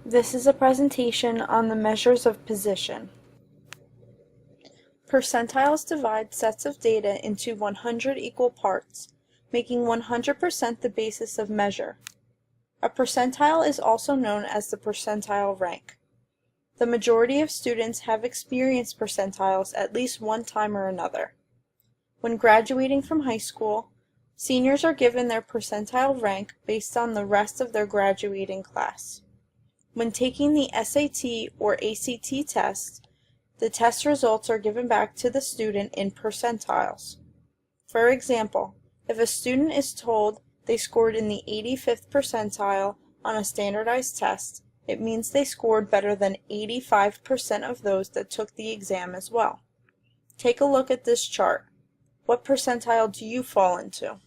This is a presentation on the measures of position. Percentiles divide sets of data into 100 equal parts, making 100% the basis of measure. A percentile is also known as the percentile rank. The majority of students have experienced percentiles at least one time or another. When graduating from high school, seniors are given their percentile rank based on the rest of their graduating class. When taking the SAT or ACT test, the test results are given back to the student in percentiles. For example, if a student is told they scored in the 85th percentile on a standardized test, it means they scored better than 85% of those that took the exam as well. Take a look at this chart. What percentile do you fall into?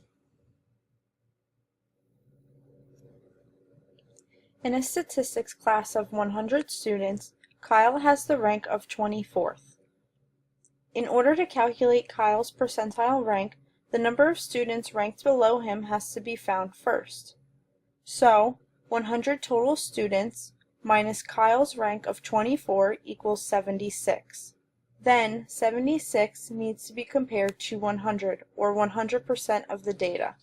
In a statistics class of 100 students, Kyle has the rank of 24th. In order to calculate Kyle's percentile rank, the number of students ranked below him has to be found first. So, 100 total students minus Kyle's rank of 24 equals 76. Then, 76 needs to be compared to 100, or 100% of the data.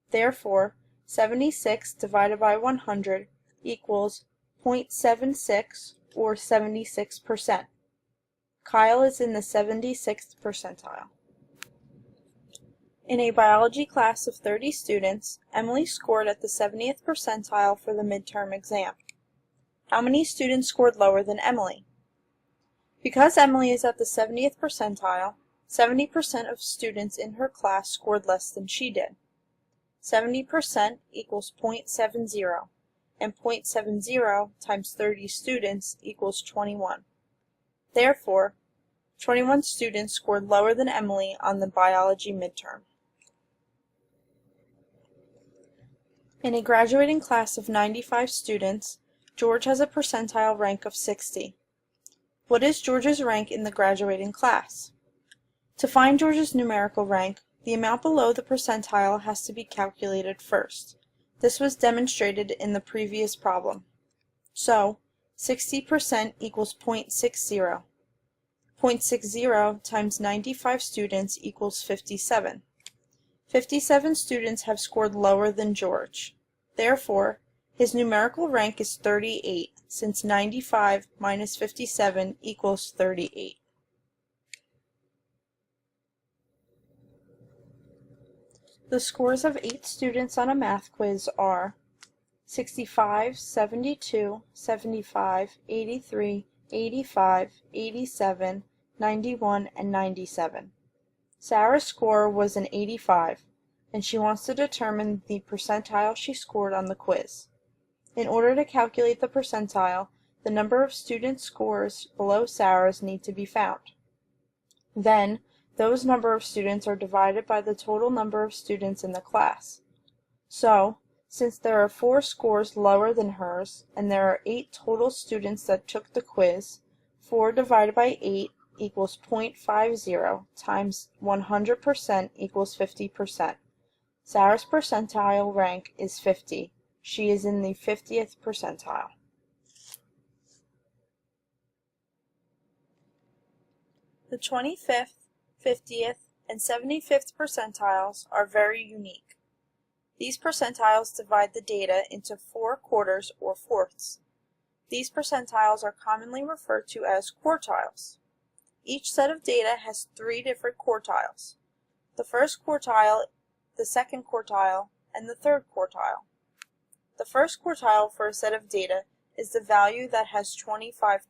Therefore, 76 divided by 100 equals 0.76 or 76%. Kyle is in the 76th percentile. In a biology class of 30 students, Emily scored at the 70th percentile for the midterm exam. How many students scored lower than Emily? Because Emily is at the 70th percentile, 70% of students in her class scored less than she did. 70% equals 0.70. And 0.70 times 30 students equals 21. Therefore, 21 students scored lower than Emily on the biology midterm. In a graduating class of 95 students, George has a percentile rank of 60. What is George's rank in the graduating class? To find George's numerical rank, the amount below the percentile has to be calculated first. This was demonstrated in the previous problem. So, 60% equals 0.60. 0.60 times 95 students equals 57. 57 students have scored lower than George. Therefore, his numerical rank is 38, since 95 minus 57 equals 38. The scores of 8 students on a math quiz are 65, 72, 75, 83, 85, 87, 91, and 97. Sarah's score was an 85, and she wants to determine the percentile she scored on the quiz. In order to calculate the percentile, the number of student scores below Sarah's need to be found. Then, those number of students are divided by the total number of students in the class. So, since there are 4 scores lower than hers, and there are 8 total students that took the quiz, 4 divided by 8 equals 0.50 times 100% equals 50%. Sarah's percentile rank is 50. She is in the 50th percentile. The 25th, 50th, and 75th percentiles are very unique. These percentiles divide the data into 4 quarters or fourths. These percentiles are commonly referred to as quartiles. Each set of data has 3 different quartiles: the first quartile, the second quartile, and the third quartile. The first quartile for a set of data is the value that has 25%.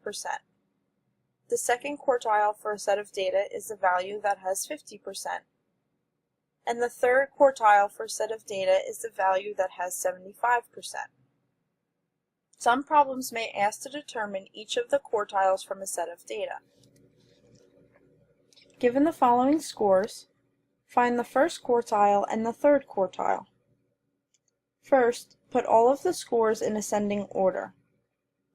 The second quartile for a set of data is the value that has 50%. And the third quartile for a set of data is the value that has 75%. Some problems may ask to determine each of the quartiles from a set of data. Given the following scores, find the first quartile and the third quartile. First, put all of the scores in ascending order.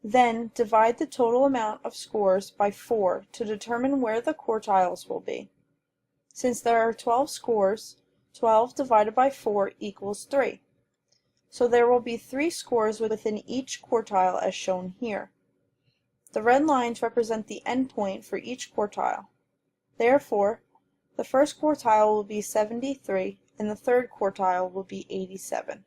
Then, divide the total amount of scores by 4 to determine where the quartiles will be. Since there are 12 scores, 12 divided by 4 equals 3. So there will be 3 scores within each quartile as shown here. The red lines represent the endpoint for each quartile. Therefore, the first quartile will be 73 and the third quartile will be 87.